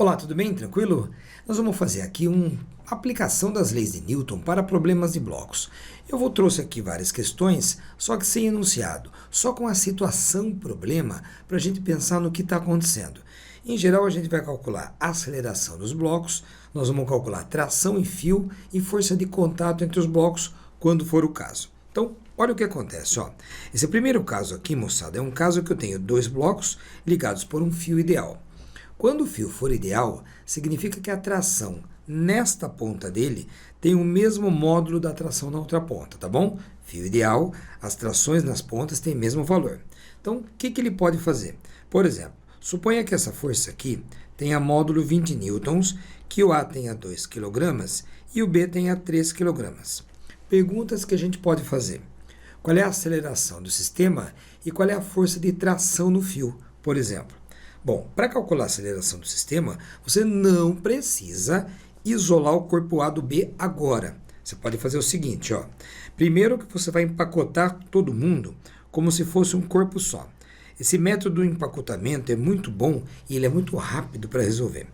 Olá, tudo bem? Tranquilo? Nós vamos fazer aqui uma aplicação das leis de Newton para problemas de blocos. Trouxe aqui várias questões, só que sem enunciado, só com a situação problema para a gente pensar no que está acontecendo. Em geral, a gente vai calcular a aceleração dos blocos, nós vamos calcular tração em fio e força de contato entre os blocos, quando for o caso. Então, olha o que acontece. Esse primeiro caso aqui, moçada, é um caso que eu tenho dois blocos ligados por um fio ideal. Quando o fio for ideal, significa que a tração nesta ponta dele tem o mesmo módulo da tração na outra ponta, tá bom? Fio ideal, as trações nas pontas têm o mesmo valor. Então, o que ele pode fazer? Por exemplo, suponha que essa força aqui tenha módulo 20 newtons, que o A tenha 2 kg e o B tenha 3 kg. Perguntas que a gente pode fazer. Qual é a aceleração do sistema e qual é a força de tração no fio, por exemplo? Bom, para calcular a aceleração do sistema, você não precisa isolar o corpo A do B agora. Você pode fazer o seguinte, Primeiro que você vai empacotar todo mundo como se fosse um corpo só. Esse método do empacotamento é muito bom e ele é muito rápido para resolver.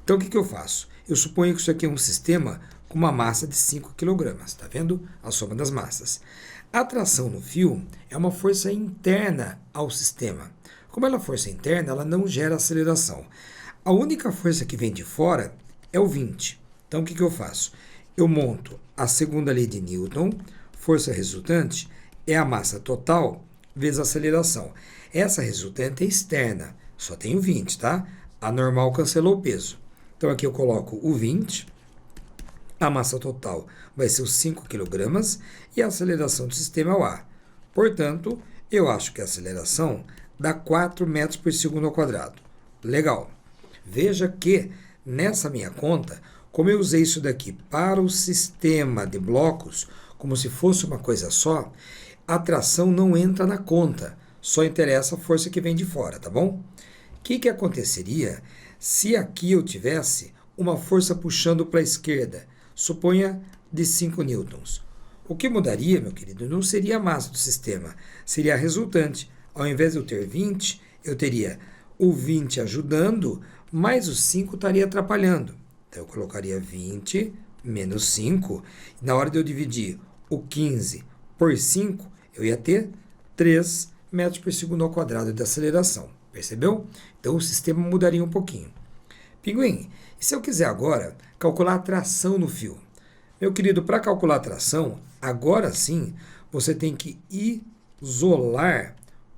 Então, o que eu faço? Eu suponho que isso aqui é um sistema com uma massa de 5 kg. Está vendo? A soma das massas. A tração no fio é uma força interna ao sistema. Como ela é força interna, ela não gera aceleração. A única força que vem de fora é o 20. Então, o que eu faço? Eu monto a segunda lei de Newton, força resultante é a massa total vezes a aceleração. Essa resultante é externa, só tem o 20, tá? A normal cancelou o peso. Então, aqui eu coloco o 20, a massa total vai ser os 5 kg e a aceleração do sistema é o A. Portanto, eu acho que a aceleração dá 4 metros por segundo ao quadrado. Legal. Veja que, nessa minha conta, como eu usei isso daqui para o sistema de blocos, como se fosse uma coisa só, a tração não entra na conta, só interessa a força que vem de fora, tá bom? O que aconteceria se aqui eu tivesse uma força puxando para a esquerda, suponha de 5 newtons? O que mudaria, meu querido, não seria a massa do sistema, seria a resultante. Ao invés de eu ter 20, eu teria o 20 ajudando, mais o 5 estaria atrapalhando. Então, eu colocaria 20 menos 5. E na hora de eu dividir o 15 por 5, eu ia ter 3 metros por segundo ao quadrado de aceleração. Percebeu? Então, o sistema mudaria um pouquinho. Pinguim, e se eu quiser agora calcular a tração no fio? Meu querido, para calcular a tração, agora sim, você tem que isolar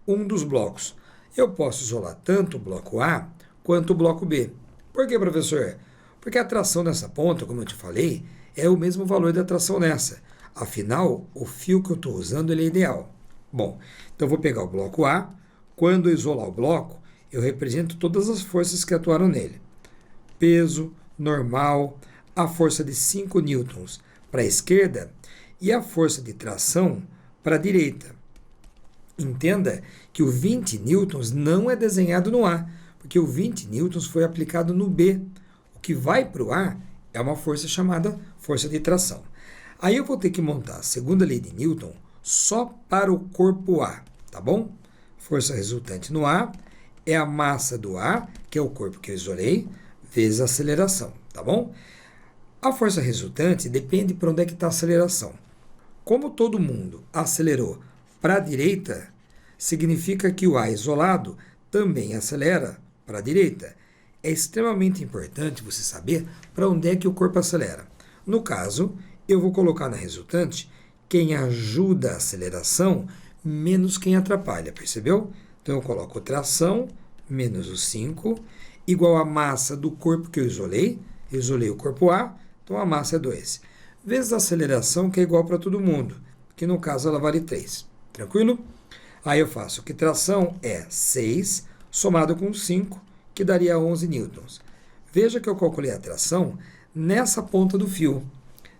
um dos blocos. Eu posso isolar tanto o bloco A quanto o bloco B. Por que, professor? Porque a tração nessa ponta, como eu te falei, é o mesmo valor da tração nessa. Afinal, o fio que eu estou usando ele é ideal. Bom, então eu vou pegar o bloco A. Quando eu isolar o bloco, eu represento todas as forças que atuaram nele. Peso, normal, a força de 5 newtons para a esquerda e a força de tração para a direita. Entenda que o 20 newtons não é desenhado no A, porque o 20 newtons foi aplicado no B. O que vai para o A é uma força chamada força de tração. Aí eu vou ter que montar a segunda lei de Newton só para o corpo A, tá bom? Força resultante no A é a massa do A, que é o corpo que eu isolei, vezes a aceleração, tá bom? A força resultante depende para onde é que está a aceleração. Como todo mundo acelerou para a direita, significa que o A isolado também acelera para a direita. É extremamente importante você saber para onde é que o corpo acelera. No caso, eu vou colocar na resultante quem ajuda a aceleração menos quem atrapalha, percebeu? Então eu coloco tração menos o 5 igual a massa do corpo que eu isolei o corpo A, então a massa é 2, vezes a aceleração que é igual para todo mundo, que no caso ela vale 3. Tranquilo? Aí eu faço que tração é 6 somado com 5, que daria 11 newtons. Veja que eu calculei a tração nessa ponta do fio.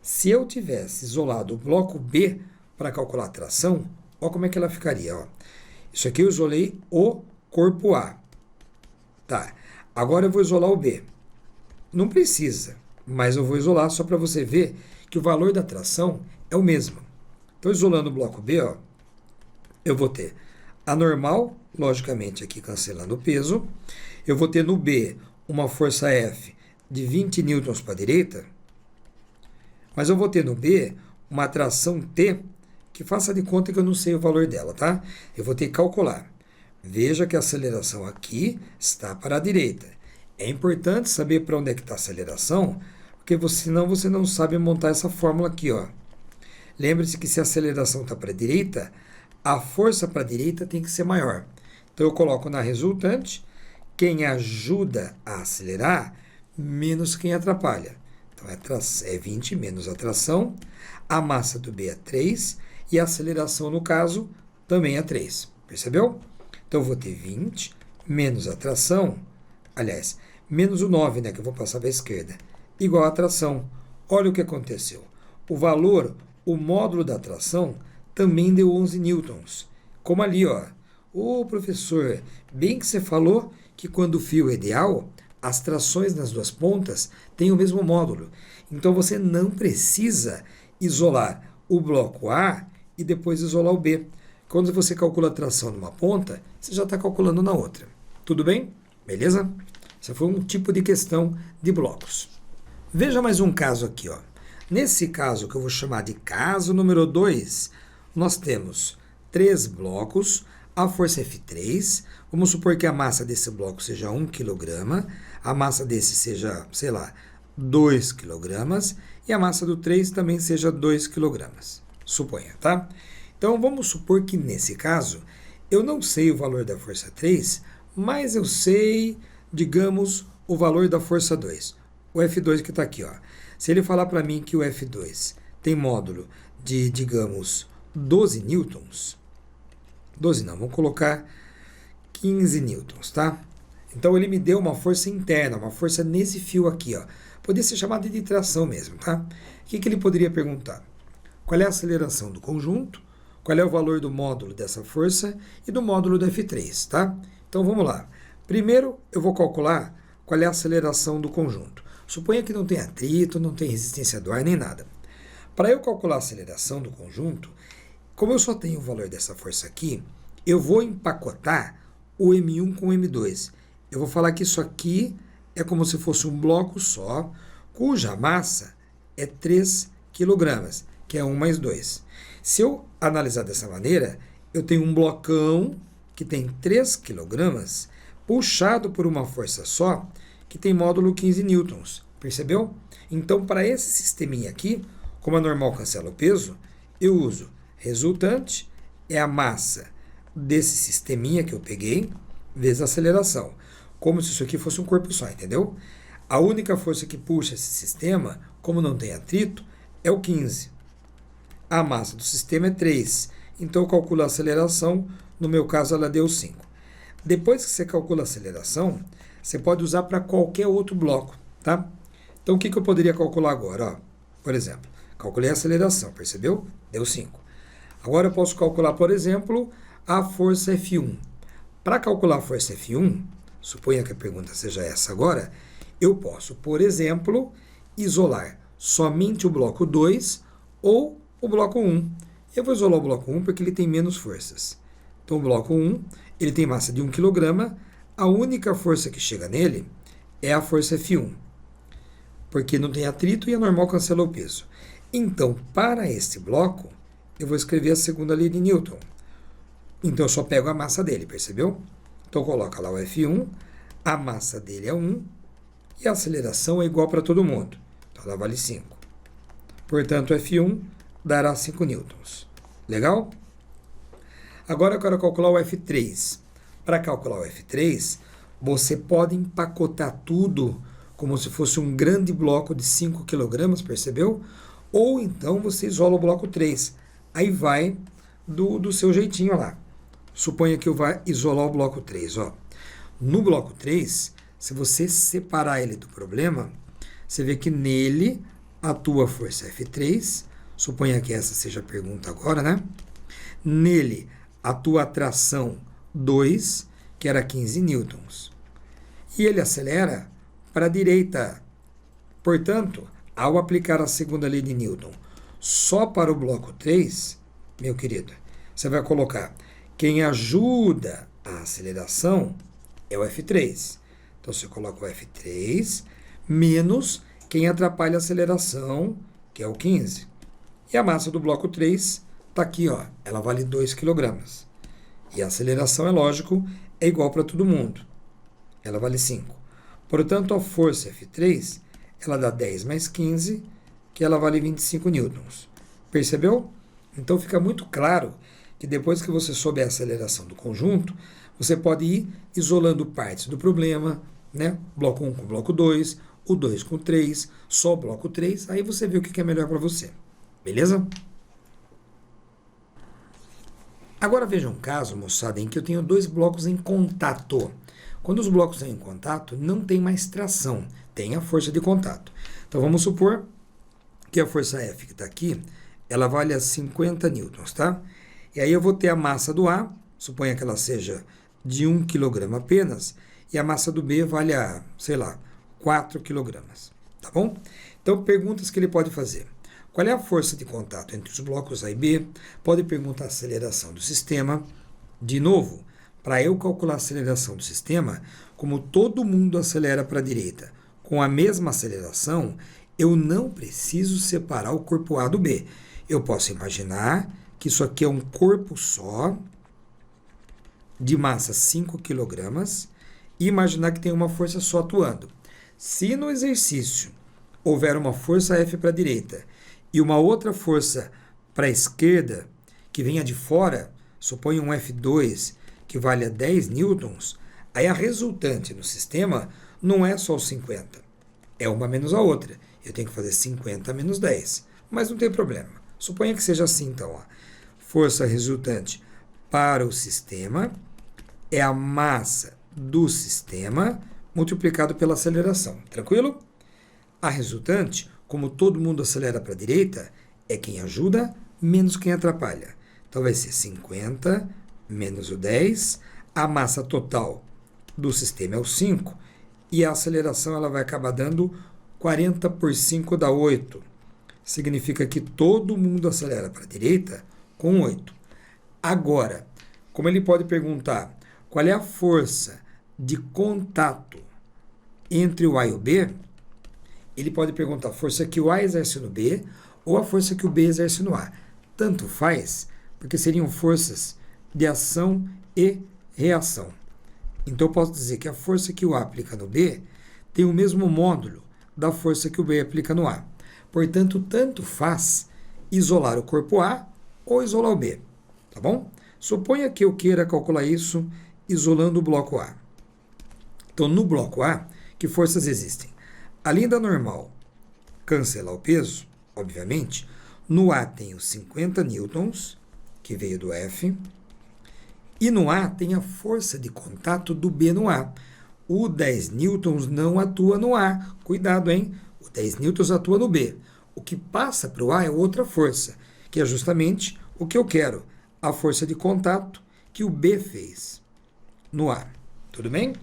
Se eu tivesse isolado o bloco B para calcular a tração, olha como é que ela ficaria. Isso aqui eu isolei o corpo A. Tá. Agora eu vou isolar o B. Não precisa, mas eu vou isolar só para você ver que o valor da tração é o mesmo. Então, isolando o bloco B, eu vou ter a normal, logicamente aqui cancelando o peso. Eu vou ter no B uma força F de 20 newtons para a direita, mas eu vou ter no B uma atração T, que faça de conta que eu não sei o valor dela, tá? Eu vou ter que calcular. Veja que a aceleração aqui está para a direita. É importante saber para onde é que está a aceleração, porque senão você não sabe montar essa fórmula aqui, ó. Lembre-se que se a aceleração está para a direita, a força para a direita tem que ser maior. Então eu coloco na resultante quem ajuda a acelerar menos quem atrapalha. Então é 20 menos a tração, a massa do B é 3 e a aceleração, no caso, também é 3. Percebeu? Então eu vou ter 20 menos a tração, aliás, menos o 9, né, que eu vou passar para a esquerda, igual a tração. Olha o que aconteceu. O valor, o módulo da tração, também deu 11 newtons. Como ali, ó. Ô, professor, bem que você falou que quando o fio é ideal, as trações nas duas pontas têm o mesmo módulo. Então você não precisa isolar o bloco A e depois isolar o B. Quando você calcula a tração numa ponta, você já está calculando na outra. Tudo bem? Beleza? Esse foi um tipo de questão de blocos. Veja mais um caso aqui, ó. Nesse caso, que eu vou chamar de caso número 2, nós temos 3 blocos, a força F3, vamos supor que a massa desse bloco seja 1 kg, a massa desse seja, sei lá, 2 kg, e a massa do 3 também seja 2 kg. Suponha, tá? Então, vamos supor que nesse caso, eu não sei o valor da força 3, mas eu sei, digamos, o valor da força 2. O F2 que está aqui, ó. Se ele falar para mim que o F2 tem módulo de, digamos, 12 newtons, 12 não, vamos colocar 15 newtons, tá? Então ele me deu uma força interna, uma força nesse fio aqui, ó. Poderia ser chamada de tração mesmo, tá? O que ele poderia perguntar? Qual é a aceleração do conjunto? Qual é o valor do módulo dessa força e do módulo do F3, tá? Então vamos lá. Primeiro eu vou calcular qual é a aceleração do conjunto. Suponha que não tem atrito, não tem resistência do ar, nem nada. Para eu calcular a aceleração do conjunto, como eu só tenho o valor dessa força aqui, eu vou empacotar o M1 com o M2. Eu vou falar que isso aqui é como se fosse um bloco só, cuja massa é 3 kg, que é 1 mais 2. Se eu analisar dessa maneira, eu tenho um blocão que tem 3 kg, puxado por uma força só, que tem módulo 15 newtons. Percebeu? Então, para esse sisteminha aqui, como a normal cancela o peso, eu uso resultante, é a massa desse sisteminha que eu peguei, vezes a aceleração. Como se isso aqui fosse um corpo só, entendeu? A única força que puxa esse sistema, como não tem atrito, é o 15. A massa do sistema é 3. Então, eu calculo a aceleração, no meu caso, ela deu 5. Depois que você calcula a aceleração, você pode usar para qualquer outro bloco, tá? Então, o que eu poderia calcular agora? Ó, por exemplo, calculei a aceleração, percebeu? Deu 5. Agora eu posso calcular, por exemplo, a força F1. Para calcular a força F1, suponha que a pergunta seja essa agora, eu posso, por exemplo, isolar somente o bloco 2 ou o bloco 1. Eu vou isolar o bloco 1 porque ele tem menos forças. Então, o bloco 1, ele tem massa de 1 kg, a única força que chega nele é a força F1, porque não tem atrito e a normal cancela o peso. Então, para esse bloco, eu vou escrever a segunda lei de Newton. Então, eu só pego a massa dele, percebeu? Então, coloca lá o F1, a massa dele é 1, e a aceleração é igual para todo mundo. Então, ela vale 5. Portanto, F1 dará 5 newtons. Legal? Agora eu quero calcular o F3. Para calcular o F3, você pode empacotar tudo como se fosse um grande bloco de 5 kg, percebeu? Ou então você isola o bloco 3. Aí vai do seu jeitinho lá. Suponha que eu vá isolar o bloco 3. Ó. No bloco 3, se você separar ele do problema, você vê que nele atua a força F3. Suponha que essa seja a pergunta agora, né? Nele atua a tração 2, que era 15 newtons. E ele acelera para a direita. Portanto, ao aplicar a segunda lei de Newton só para o bloco 3, meu querido, você vai colocar quem ajuda a aceleração é o F3. Então, você coloca o F3 menos quem atrapalha a aceleração, que é o 15. E a massa do bloco 3 está aqui, ó, ela vale 2 kg. E a aceleração, é lógico, é igual para todo mundo. Ela vale 5. Portanto, a força F3, ela dá 10 mais 15, que ela vale 25 newtons. Percebeu? Então, fica muito claro que depois que você souber a aceleração do conjunto, você pode ir isolando partes do problema, né? Bloco 1 com bloco 2, o 2 com 3, só o bloco 3, aí você vê o que é melhor para você. Beleza? Agora veja um caso, moçada, em que eu tenho dois blocos em contato. Quando os blocos estão em contato, não tem mais tração, tem a força de contato. Então vamos supor que a força F que está aqui, ela vale a 50 newtons, tá? E aí eu vou ter a massa do A, suponha que ela seja de 1 kg apenas, e a massa do B vale a, sei lá, 4 kg, tá bom? Então, perguntas que ele pode fazer. Qual é a força de contato entre os blocos A e B? Pode perguntar a aceleração do sistema. De novo, para eu calcular a aceleração do sistema, como todo mundo acelera para a direita com a mesma aceleração, eu não preciso separar o corpo A do B. Eu posso imaginar que isso aqui é um corpo só, de massa 5 kg, e imaginar que tem uma força só atuando. Se no exercício houver uma força F para a direita e uma outra força para a esquerda, que venha de fora, suponha um F2 que vale a 10 newtons, aí a resultante no sistema não é só os 50, é uma menos a outra. Eu tenho que fazer 50 menos 10, mas não tem problema. Suponha que seja assim, então. Ó. Força resultante para o sistema é a massa do sistema multiplicado pela aceleração. Tranquilo? A resultante, como todo mundo acelera para a direita, é quem ajuda menos quem atrapalha. Então vai ser 50 menos o 10. A massa total do sistema é o 5. E a aceleração ela vai acabar dando 40 por 5 dá 8. Significa que todo mundo acelera para a direita com 8. Agora, como ele pode perguntar qual é a força de contato entre o A e o B, ele pode perguntar a força que o A exerce no B ou a força que o B exerce no A. Tanto faz, porque seriam forças de ação e reação. Então, eu posso dizer que a força que o A aplica no B tem o mesmo módulo da força que o B aplica no A. Portanto, tanto faz isolar o corpo A ou isolar o B. Tá bom? Suponha que eu queira calcular isso isolando o bloco A. Então, no bloco A, que forças existem? Além da normal, cancelar o peso, obviamente, no A tem os 50 newtons, que veio do F, e no A tem a força de contato do B no A. O 10 newtons não atua no A. Cuidado, hein? O 10 newtons atua no B. O que passa para o A é outra força, que é justamente o que eu quero, a força de contato que o B fez no A. Tudo bem?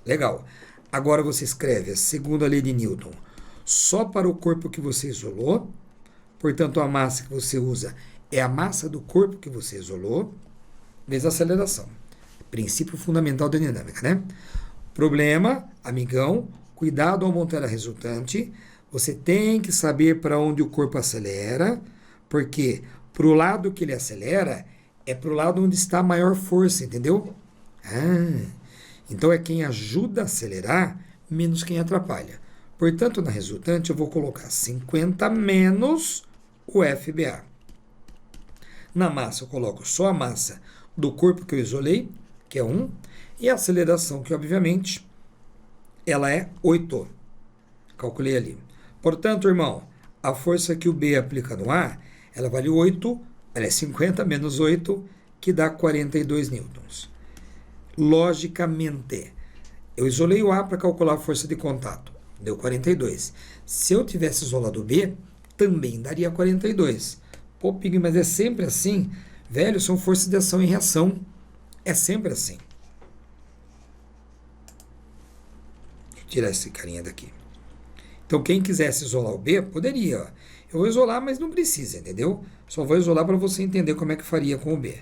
Legal. Agora você escreve a segunda lei de Newton só para o corpo que você isolou. Portanto, a massa que você usa é a massa do corpo que você isolou, vezes a aceleração. Princípio fundamental da dinâmica, né? Problema, amigão, cuidado ao montar a resultante. Você tem que saber para onde o corpo acelera, porque para o lado que ele acelera é para o lado onde está a maior força, entendeu? Então é quem ajuda a acelerar menos quem atrapalha. Portanto, na resultante eu vou colocar 50 menos o FBA. Na massa eu coloco só a massa do corpo que eu isolei, que é 1, e a aceleração, que obviamente ela é 8. Calculei ali. Portanto, irmão, a força que o B aplica no A, ela vale 8, ela é 50 menos 8, que dá 42 newtons. Logicamente, eu isolei o A para calcular a força de contato, deu 42. Se eu tivesse isolado o B, também daria 42. Pô, Pig, mas é sempre assim? Velho, são forças de ação e reação. É sempre assim. Deixa eu tirar esse carinha daqui. Então, quem quisesse isolar o B, poderia. Ó. Eu vou isolar, mas não precisa, entendeu? Só vou isolar para você entender como é que faria com o B.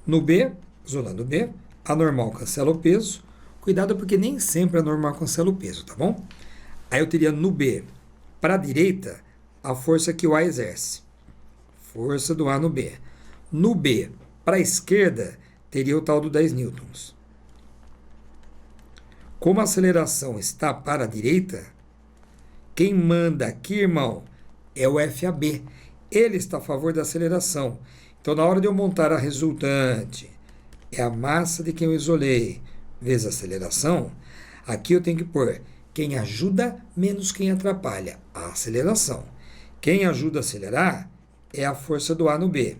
No B, isolando o B, a normal cancela o peso, Cuidado porque nem sempre a normal cancela o peso, tá bom? Aí eu teria no B, para a direita, a força que o A exerce. Força do A no B. No B, para a esquerda, teria o tal do 10 newtons. Como a aceleração está para a direita, quem manda aqui, irmão, é o FAB. Ele está a favor da aceleração. Então, na hora de eu montar a resultante, é a massa de quem eu isolei, vezes a aceleração, aqui eu tenho que pôr quem ajuda menos quem atrapalha, a aceleração. Quem ajuda a acelerar é a força do A no B,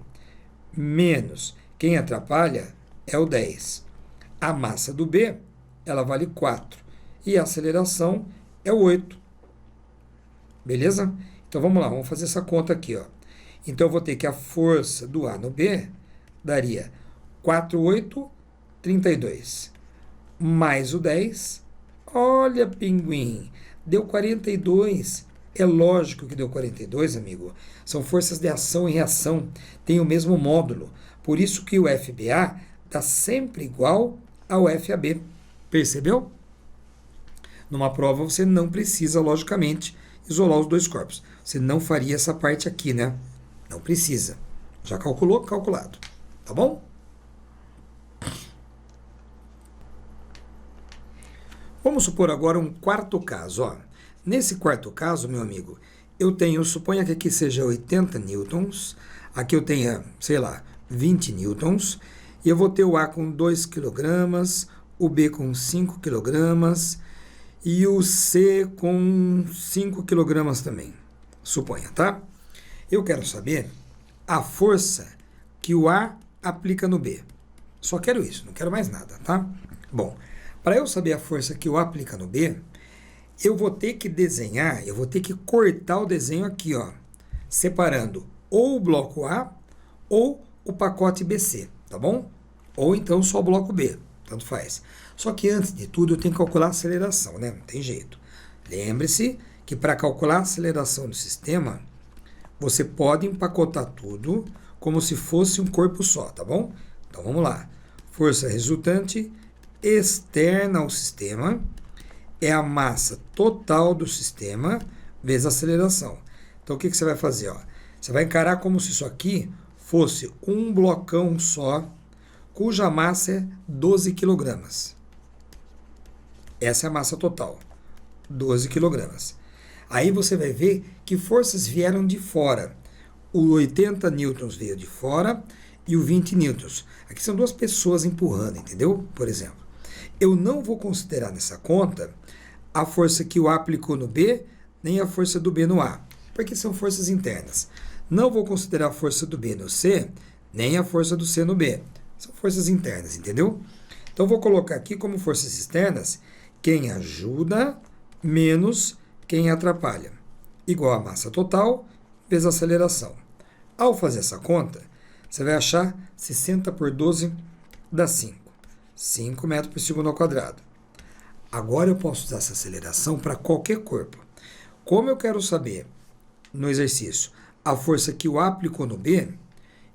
menos quem atrapalha é o 10. A massa do B, ela vale 4, e a aceleração é 8. Beleza? Então vamos lá, vamos fazer essa conta aqui, ó. Então eu vou ter que a força do A no B daria 4, 8, 32. Mais o 10. Olha, pinguim, deu 42. É lógico que deu 42, amigo. São forças de ação e reação, tem o mesmo módulo. Por isso que o FBA dá sempre igual ao FAB. Percebeu? Numa prova você não precisa, logicamente, isolar os dois corpos. Você não faria essa parte aqui, né? Não precisa. Já calculou? Calculado. Tá bom? Vamos supor agora um quarto caso, ó. Nesse quarto caso, meu amigo, eu tenho, suponha que aqui seja 80 newtons, aqui eu tenha, sei lá, 20 newtons, e eu vou ter o A com 2 kg, o B com 5 kg e o C com 5 kg também, suponha, tá? Eu quero saber a força que o A aplica no B. Só quero isso, não quero mais nada, tá? Bom, para eu saber a força que o A aplica no B, eu vou ter que desenhar, eu vou ter que cortar o desenho aqui, ó, separando ou o bloco A ou o pacote BC, tá bom? Ou então só o bloco B, tanto faz. Só que antes de tudo eu tenho que calcular a aceleração, né? Não tem jeito. Lembre-se que para calcular a aceleração do sistema, você pode empacotar tudo como se fosse um corpo só, tá bom? Então vamos lá. Força resultante externa ao sistema é a massa total do sistema vezes a aceleração. Então, o que você vai fazer? Ó? Você vai encarar como se isso aqui fosse um blocão só, cuja massa é 12 kg. Essa é a massa total, 12 kg. Aí você vai ver que forças vieram de fora. O 80 newtons veio de fora e o 20 newtons. Aqui são duas pessoas empurrando, entendeu? Por exemplo. Eu não vou considerar nessa conta a força que o A aplicou no B, nem a força do B no A, porque são forças internas. Não vou considerar a força do B no C, nem a força do C no B. São forças internas, entendeu? Então, vou colocar aqui como forças externas quem ajuda menos quem atrapalha, igual a massa total vezes a aceleração. Ao fazer essa conta, você vai achar 60 por 12 dá 5. 5 metros por segundo ao quadrado. Agora eu posso usar essa aceleração para qualquer corpo. Como eu quero saber, no exercício, a força que o A aplicou no B,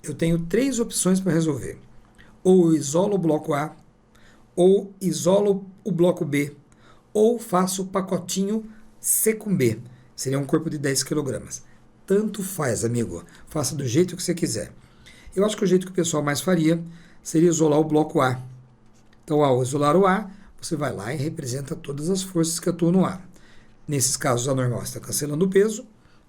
eu tenho 3 opções para resolver. Ou eu isolo o bloco A, ou isolo o bloco B, ou faço o pacotinho C com B. Seria um corpo de 10 kg. Tanto faz, amigo. Faça do jeito que você quiser. Eu acho que o jeito que o pessoal mais faria seria isolar o bloco A. Então, ao isolar o A, você vai lá e representa todas as forças que atuam no A. Nesses casos, a normal está cancelando o peso.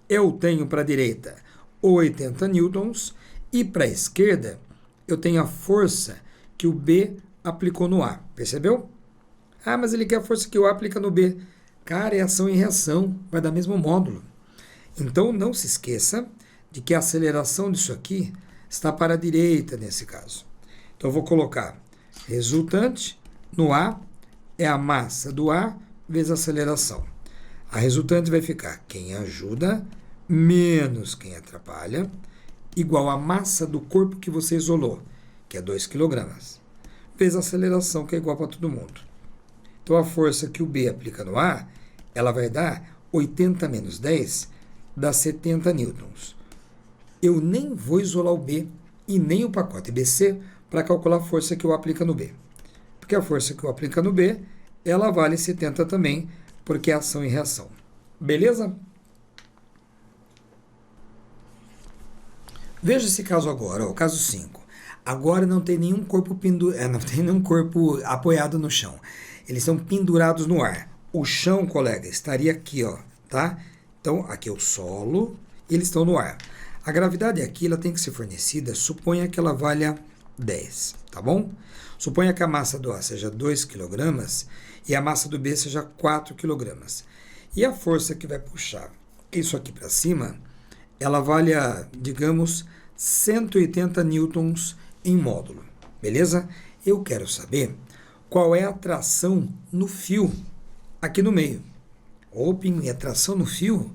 Eu tenho para a direita 80 newtons e para a esquerda eu tenho a força que o B aplicou no A. Percebeu? Ah, mas ele quer a força que o A aplica no B. Cara, é ação e reação, vai dar mesmo módulo. Então, não se esqueça de que a aceleração disso aqui está para a direita nesse caso. Então, eu vou colocar resultante no A é a massa do A vezes a aceleração. A resultante vai ficar quem ajuda menos quem atrapalha, igual a massa do corpo que você isolou, que é 2 kg, vezes a aceleração, que é igual para todo mundo. Então, a força que o B aplica no A, ela vai dar 80 menos 10, dá 70 newtons. Eu nem vou isolar o B e nem o pacote BC para calcular a força que o A aplica no B. Porque a força que o A aplica no B ela vale 70 também, porque é ação e reação. Beleza? Veja esse caso agora, ó, o caso 5. Agora não tem nenhum corpo não tem nenhum corpo apoiado no chão. Eles estão pendurados no ar. O chão, colega, estaria aqui, ó, tá? Então, aqui é o solo e eles estão no ar. A gravidade aqui, ela tem que ser fornecida, suponha que ela valha 10, tá bom? Suponha que a massa do A seja 2 kg e a massa do B seja 4 kg. E a força que vai puxar isso aqui para cima, ela valha, digamos, 180 newtons em módulo, beleza? Eu quero saber qual é a tração no fio aqui no meio. Pinguim, a tração no fio?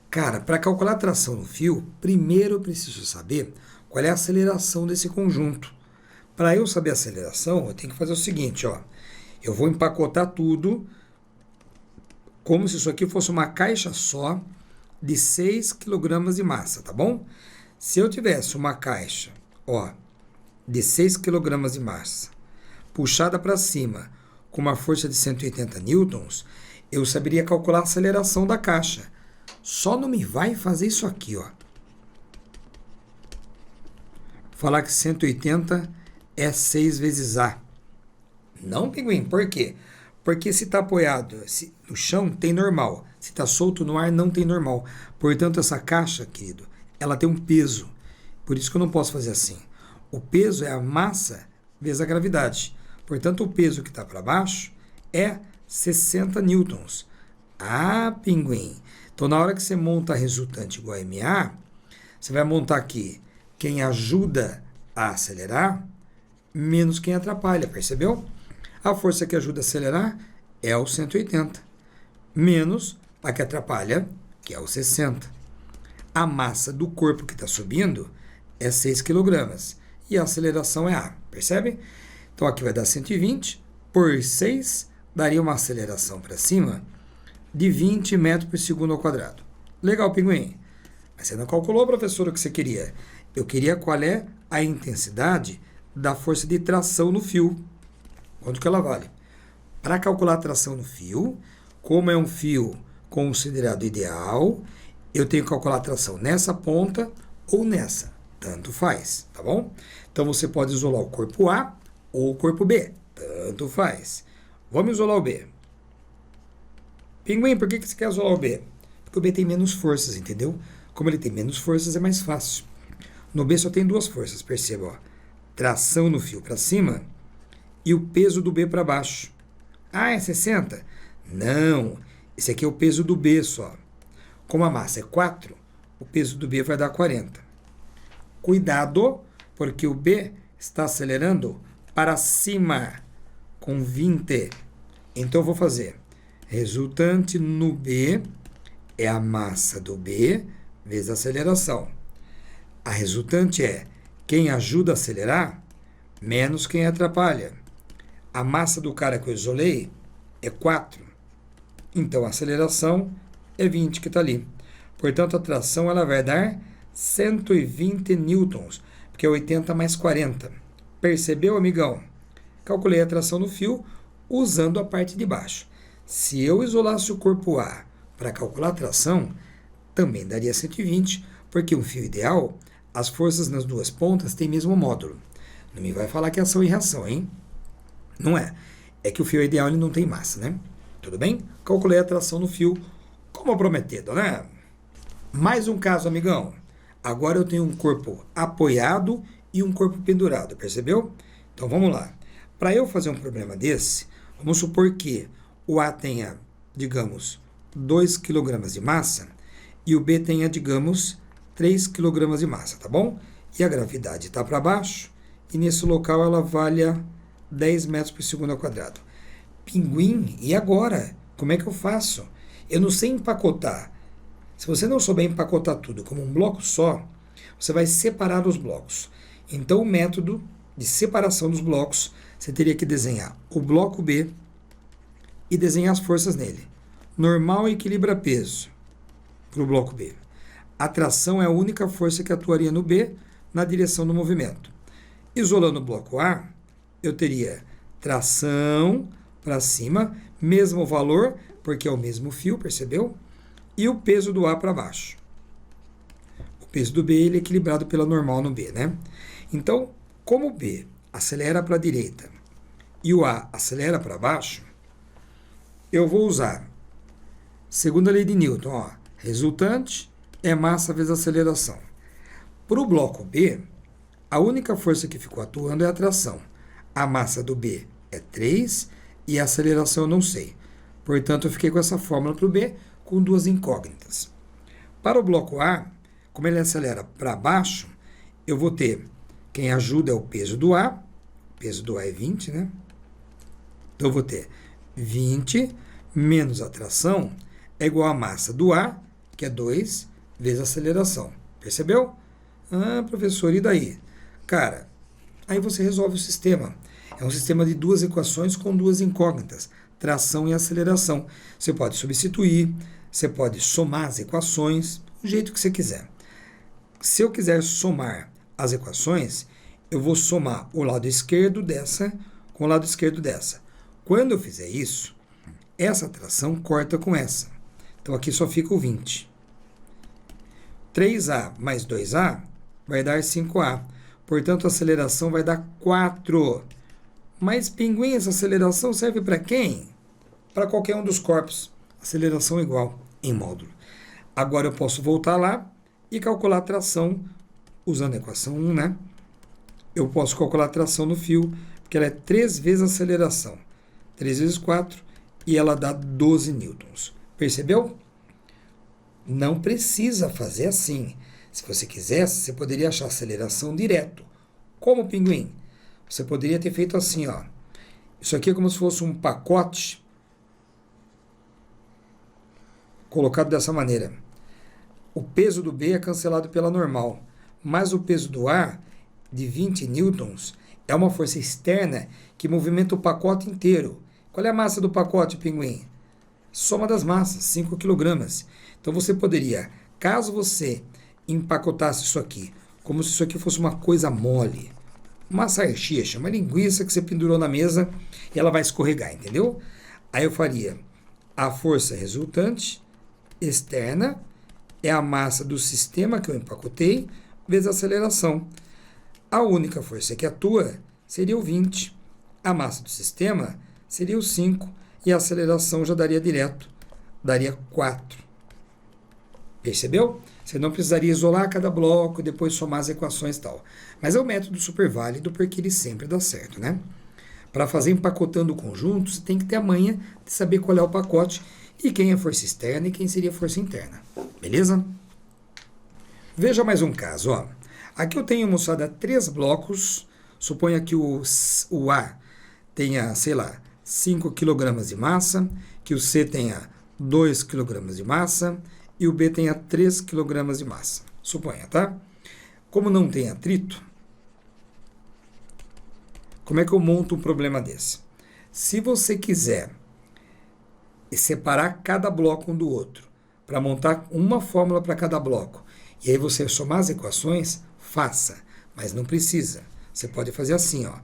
Cara, para calcular a tração no fio, primeiro eu preciso saber qual é a aceleração desse conjunto. Para eu saber a aceleração, eu tenho que fazer o seguinte, ó. Eu vou empacotar tudo como se isso aqui fosse uma caixa só de 6 kg de massa, tá bom? Se eu tivesse uma caixa, ó, de 6 kg de massa, puxada para cima com uma força de 180 newtons, eu saberia calcular a aceleração da caixa. Só não me vai fazer isso aqui, ó. Falar que 180 é 6 vezes A. Não, pinguim, por quê? Porque se está apoiado no chão, tem normal. Se está solto no ar, não tem normal. Portanto, essa caixa, querido, ela tem um peso. Por isso que eu não posso fazer assim. O peso é a massa vezes a gravidade. Portanto, o peso que está para baixo é 60 newtons. Ah, pinguim. Então, na hora que você monta a resultante igual a MA, você vai montar aqui quem ajuda a acelerar menos quem atrapalha, percebeu? A força que ajuda a acelerar é o 180, menos a que atrapalha, que é o 60. A massa do corpo que está subindo é 6 kg e a aceleração é A, percebe? Então, aqui vai dar 120 por 6, daria uma aceleração para cima de 20 metros por segundo ao quadrado. Legal, pinguim. Mas você não calculou, professor, o que você queria. Eu queria qual é a intensidade da força de tração no fio. Quanto que ela vale? Para calcular a tração no fio, como é um fio considerado ideal, eu tenho que calcular a tração nessa ponta ou nessa. Tanto faz, tá bom? Então, você pode isolar o corpo A ou o corpo B. Tanto faz. Vamos isolar o B. Pinguim, por que você quer isolar o B? Porque o B tem menos forças, entendeu? Como ele tem menos forças, é mais fácil. No B só tem duas forças, perceba, ó. Tração no fio para cima e o peso do B para baixo. Ah, é 60? Não, esse aqui é o peso do B só. Como a massa é 4, o peso do B vai dar 40. Cuidado, porque o B está acelerando para cima com 20. Então, eu vou fazer resultante no B é a massa do B vezes a aceleração. A resultante é quem ajuda a acelerar menos quem atrapalha. A massa do cara que eu isolei é 4. Então, a aceleração é 20 que está ali. Portanto, a tração ela vai dar 120 newtons, porque é 80 mais 40. Percebeu, amigão? Calculei a tração no fio usando a parte de baixo. Se eu isolasse o corpo A para calcular a tração, também daria 120, porque um fio ideal, as forças nas duas pontas têm mesmo módulo. Não me vai falar que é ação e reação, hein? Não é. É que o fio ideal ele não tem massa, né? Tudo bem? Calculei a tração no fio, como prometido, né? Mais um caso, amigão. Agora eu tenho um corpo apoiado e um corpo pendurado, percebeu? Então, vamos lá. Para eu fazer um problema desse, vamos supor que o A tenha, digamos, 2 kg de massa e o B tenha, digamos, 3 kg de massa, tá bom? E a gravidade está para baixo e nesse local ela valha 10 metros por segundo ao quadrado. Pinguim, e agora? Como é que eu faço? Eu não sei empacotar. Se você não souber empacotar tudo como um bloco só, você vai separar os blocos. Então, o método de separação dos blocos, você teria que desenhar o bloco B e desenhar as forças nele. Normal equilibra peso para o bloco B. A tração é a única força que atuaria no B na direção do movimento. Isolando o bloco A, eu teria tração para cima, mesmo valor, porque é o mesmo fio, percebeu? E o peso do A para baixo. O peso do B ele é equilibrado pela normal no B, né? Então, como o B acelera para a direita e o A acelera para baixo, eu vou usar segunda lei de Newton, ó, resultante é massa vezes aceleração. Para o bloco B, a única força que ficou atuando é a tração. A massa do B é 3 e a aceleração eu não sei. Portanto, eu fiquei com essa fórmula para o B com duas incógnitas. Para o bloco A, como ele acelera para baixo, eu vou ter, quem ajuda é o peso do A, o peso do A é 20, né? Então, eu vou ter 20 menos a tração é igual a massa do A, que é 2, vezes a aceleração. Percebeu? Ah, professor, e daí? Cara, aí você resolve o sistema. É um sistema de duas equações com duas incógnitas, tração e aceleração. Você pode substituir, você pode somar as equações, do jeito que você quiser. Se eu quiser somar as equações, eu vou somar o lado esquerdo dessa com o lado esquerdo dessa. Quando eu fizer isso, essa tração corta com essa. Então, aqui só fica o 20. 3A mais 2A vai dar 5A. Portanto, a aceleração vai dar 4. Mas, pinguim, essa aceleração serve para quem? Para qualquer um dos corpos. Aceleração igual em módulo. Agora eu posso voltar lá e calcular a tração usando a equação 1, né? Eu posso calcular a tração no fio, porque ela é 3 vezes a aceleração. 3 vezes 4 e ela dá 12 newtons. Percebeu? Não precisa fazer assim. Se você quisesse, você poderia achar a aceleração direto. Como, pinguim? Você poderia ter feito assim, ó. Isso aqui é como se fosse um pacote colocado dessa maneira. O peso do B é cancelado pela normal, mas o peso do A, de 20 newtons, é uma força externa que movimenta o pacote inteiro. Qual é a massa do pacote, pinguim? Soma das massas, 5 kg. Então você poderia, caso você empacotasse isso aqui, como se isso aqui fosse uma coisa mole, uma salsicha, uma linguiça que você pendurou na mesa e ela vai escorregar, entendeu? Aí eu faria a força resultante externa é a massa do sistema que eu empacotei vezes a aceleração. A única força que atua seria o 20. A massa do sistema seria o 5 e a aceleração já daria direto, daria 4. Percebeu? Você não precisaria isolar cada bloco e depois somar as equações e tal. Mas é um método super válido porque ele sempre dá certo, né? Para fazer empacotando o conjunto, você tem que ter a manha de saber qual é o pacote e quem é força externa e quem seria força interna. Beleza? Veja mais um caso, ó. Aqui eu tenho, moçada, 3 blocos. Suponha que o A tenha, sei lá, 5 kg de massa, que o C tenha 2 kg de massa e o B tenha 3 kg de massa. Suponha, tá? Como não tem atrito, como é que eu monto um problema desse? Se você quiser separar cada bloco um do outro, para montar uma fórmula para cada bloco, e aí você somar as equações, faça, mas não precisa. Você pode fazer assim, ó.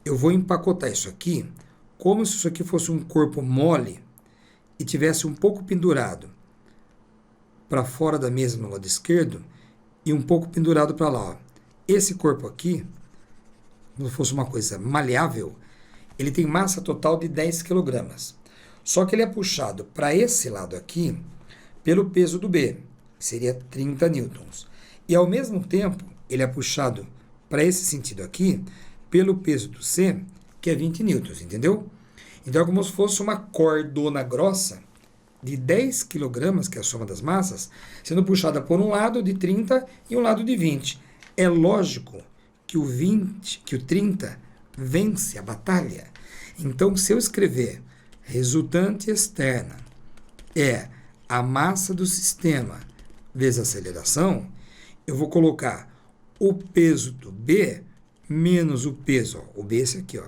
Eu vou empacotar isso aqui como se isso aqui fosse um corpo mole e tivesse um pouco pendurado para fora da mesa no lado esquerdo e um pouco pendurado para lá, ó. Esse corpo aqui, como se fosse uma coisa maleável, ele tem massa total de 10 kg. Só que ele é puxado para esse lado aqui pelo peso do B, que seria 30 newtons. E ao mesmo tempo, ele é puxado para esse sentido aqui pelo peso do C, que é 20 newtons, entendeu? Então é como se fosse uma cordona grossa de 10 kg, que é a soma das massas, sendo puxada por um lado de 30 e um lado de 20. É lógico que o 20, que o 30 vence a batalha. Então, se eu escrever resultante externa é a massa do sistema vezes a aceleração, eu vou colocar o peso do B menos o peso, ó, o B é esse aqui, ó.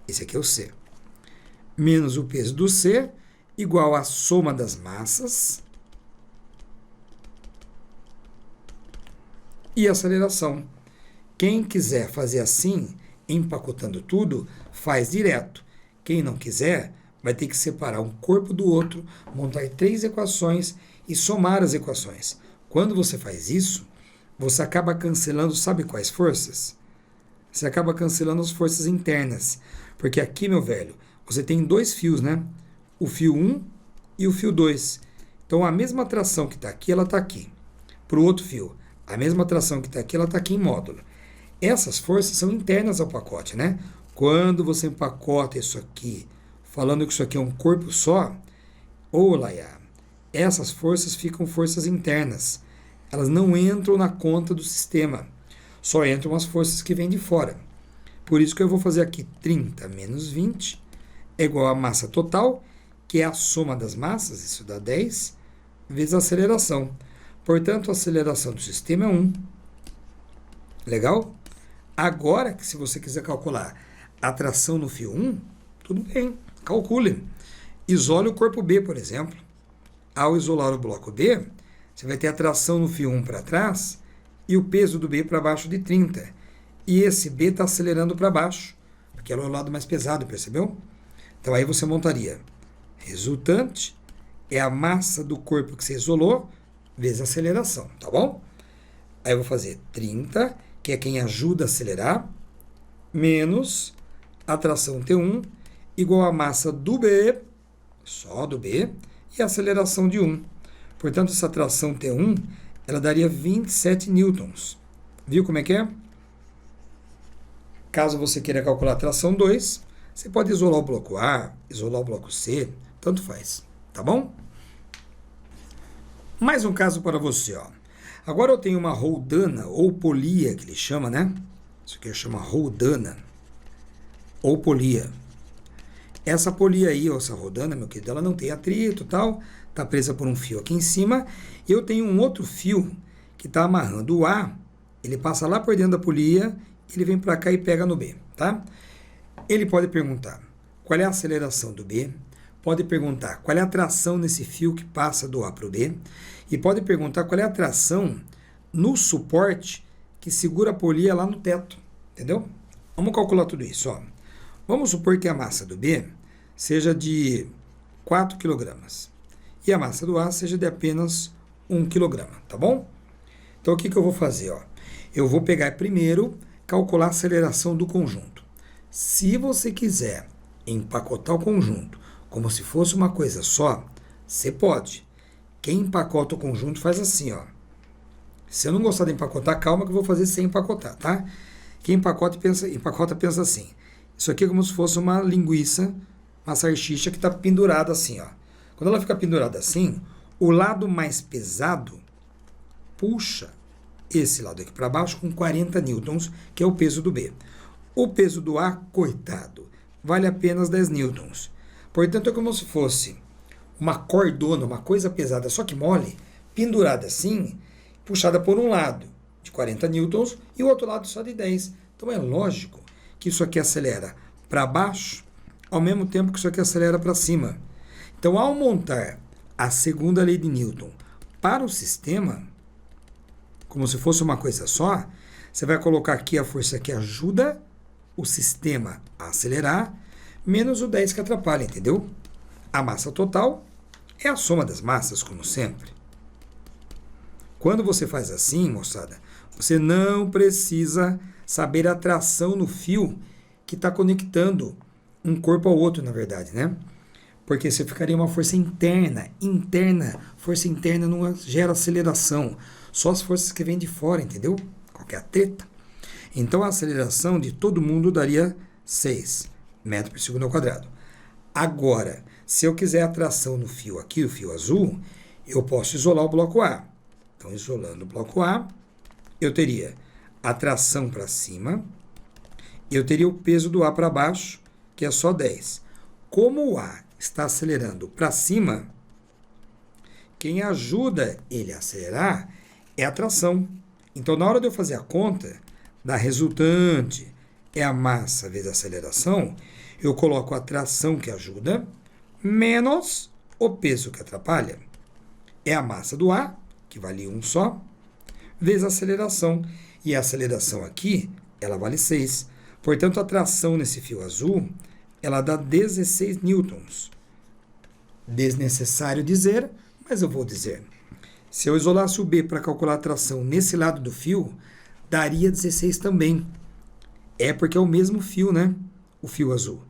Esse aqui é o C. Menos o peso do C igual à soma das massas e aceleração. Quem quiser fazer assim, empacotando tudo, faz direto. Quem não quiser, vai ter que separar um corpo do outro, montar 3 equações e somar as equações. Quando você faz isso, você acaba cancelando, sabe quais forças? Você acaba cancelando as forças internas. Porque aqui, meu velho, você tem 2 fios, né? O fio 1 e o fio 2. Então, a mesma atração que está aqui, ela está aqui. Para o outro fio, a mesma atração que está aqui, ela está aqui em módulo. Essas forças são internas ao pacote, né? Quando você empacota isso aqui, falando que isso aqui é um corpo só, ô Laia, essas forças ficam forças internas. Elas não entram na conta do sistema. Só entram as forças que vêm de fora. Por isso que eu vou fazer aqui 30 menos 20 é igual a massa total, que é a soma das massas, isso dá 10, vezes a aceleração. Portanto, a aceleração do sistema é 1. Legal? Agora, que se você quiser calcular a tração no fio 1, tudo bem, calcule. Isole o corpo B, por exemplo. Ao isolar o bloco B, você vai ter a tração no fio 1 para trás e o peso do B para baixo de 30. E esse B está acelerando para baixo, porque é o lado mais pesado, percebeu? Então aí você montaria. Resultante é a massa do corpo que você isolou, vezes a aceleração, tá bom? Aí eu vou fazer 30, que é quem ajuda a acelerar, menos a tração T1, igual a massa do B, só do B, e a aceleração de 1. Portanto, essa tração T1, ela daria 27 newtons. Viu como é que é? Caso você queira calcular a tração 2, você pode isolar o bloco A, isolar o bloco C, tanto faz, tá bom? Mais um caso para você, ó. Agora eu tenho uma roldana, ou polia, que ele chama, né? Isso aqui chama roldana, ou polia. Essa polia aí, ou essa roldana, meu querido, ela não tem atrito e tal, tá presa por um fio aqui em cima, e eu tenho um outro fio que está amarrando o A, ele passa lá por dentro da polia, ele vem para cá e pega no B, tá? Ele pode perguntar qual é a aceleração do B, pode perguntar qual é a tração nesse fio que passa do A para o B, e pode perguntar qual é a tração no suporte que segura a polia lá no teto, entendeu? Vamos calcular tudo isso, ó. Vamos supor que a massa do B seja de 4 kg e a massa do A seja de apenas 1 kg, tá bom? Então, o que eu vou fazer, ó? Eu vou pegar primeiro, calcular a aceleração do conjunto. Se você quiser empacotar o conjunto como se fosse uma coisa só, você pode. Quem empacota o conjunto faz assim, ó. Se eu não gostar de empacotar, calma que eu vou fazer sem empacotar, tá? Quem empacota pensa assim. Isso aqui é como se fosse uma linguiça, uma salsicha que está pendurada assim, ó. Quando ela fica pendurada assim, o lado mais pesado puxa esse lado aqui para baixo com 40 newtons, que é o peso do B. O peso do A, coitado, vale apenas 10 newtons. Portanto, é como se fosse uma cordona, uma coisa pesada, só que mole, pendurada assim, puxada por um lado de 40 newtons e o outro lado só de 10. Então, é lógico que isso aqui acelera para baixo, ao mesmo tempo que isso aqui acelera para cima. Então, ao montar a segunda lei de Newton para o sistema, como se fosse uma coisa só, você vai colocar aqui a força que ajuda o sistema a acelerar, menos o 10 que atrapalha, entendeu? A massa total é a soma das massas, como sempre. Quando você faz assim, moçada, você não precisa saber a tração no fio que está conectando um corpo ao outro, na verdade, né? Porque você ficaria uma força interna, força interna não gera aceleração, só as forças que vêm de fora, entendeu? Qualquer a treta. Então a aceleração de todo mundo daria 6 metros por segundo ao quadrado. Agora, se eu quiser a tração no fio aqui, o fio azul, eu posso isolar o bloco A. Então, isolando o bloco A, eu teria a tração para cima, eu teria o peso do A para baixo, que é só 10. Como o A está acelerando para cima, quem ajuda ele a acelerar é a tração. Então, na hora de eu fazer a conta da resultante, é a massa vezes a aceleração, eu coloco a tração que ajuda, menos o peso que atrapalha. É a massa do A, que vale 1 só, vezes a aceleração. E a aceleração aqui, ela vale 6. Portanto, a tração nesse fio azul, ela dá 16 newtons. Desnecessário dizer, mas eu vou dizer. Se eu isolasse o B para calcular a tração nesse lado do fio, daria 16 também. É porque é o mesmo fio, né? O fio azul.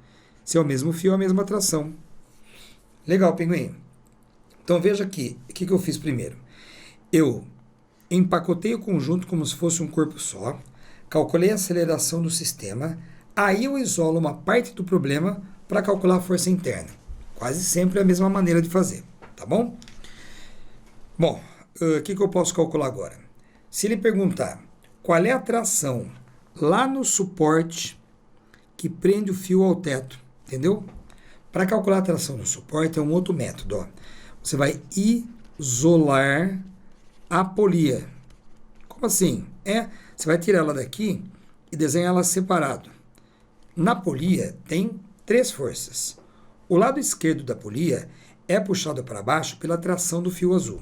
Se é o mesmo fio, é a mesma tração. Legal, pinguim. Então veja aqui, o que eu fiz primeiro? Eu empacotei o conjunto como se fosse um corpo só, calculei a aceleração do sistema, aí eu isolo uma parte do problema para calcular a força interna. Quase sempre é a mesma maneira de fazer, tá bom? Bom, o que eu posso calcular agora? Se ele perguntar qual é a tração lá no suporte que prende o fio ao teto, entendeu? Para calcular a tração no suporte é um outro método, ó. Você vai isolar a polia. Como assim? Você vai tirar ela daqui e desenhar ela separado. Na polia tem 3 forças. O lado esquerdo da polia é puxado para baixo pela tração do fio azul.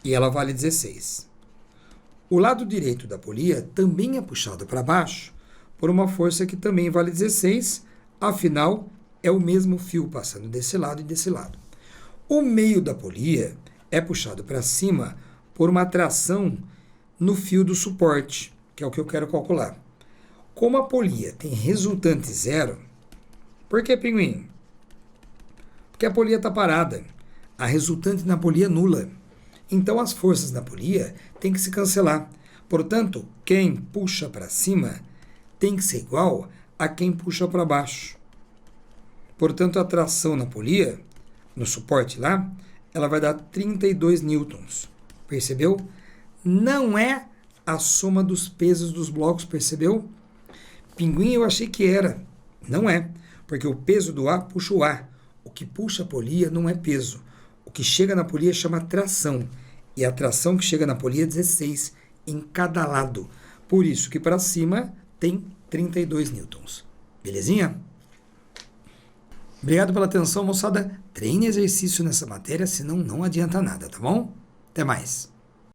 E ela vale 16. O lado direito da polia também é puxado para baixo por uma força que também vale 16, afinal é o mesmo fio passando desse lado e desse lado. O meio da polia é puxado para cima por uma tração no fio do suporte, que é o que eu quero calcular. Como a polia tem resultante zero, por que, pinguim? Porque a polia está parada. A resultante na polia é nula. Então as forças na polia têm que se cancelar. Portanto, quem puxa para cima tem que ser igual a quem puxa para baixo. Portanto, a tração na polia, no suporte lá, ela vai dar 32 newtons. Percebeu? Não é a soma dos pesos dos blocos, percebeu? Pinguim eu achei que era. Não é, porque o peso do A puxa o A. O que puxa a polia não é peso. O que chega na polia chama tração. E a tração que chega na polia é 16 em cada lado. Por isso que para cima tem 32 newtons. Belezinha? Obrigado pela atenção, moçada. Treine exercício nessa matéria, senão não adianta nada, tá bom? Até mais.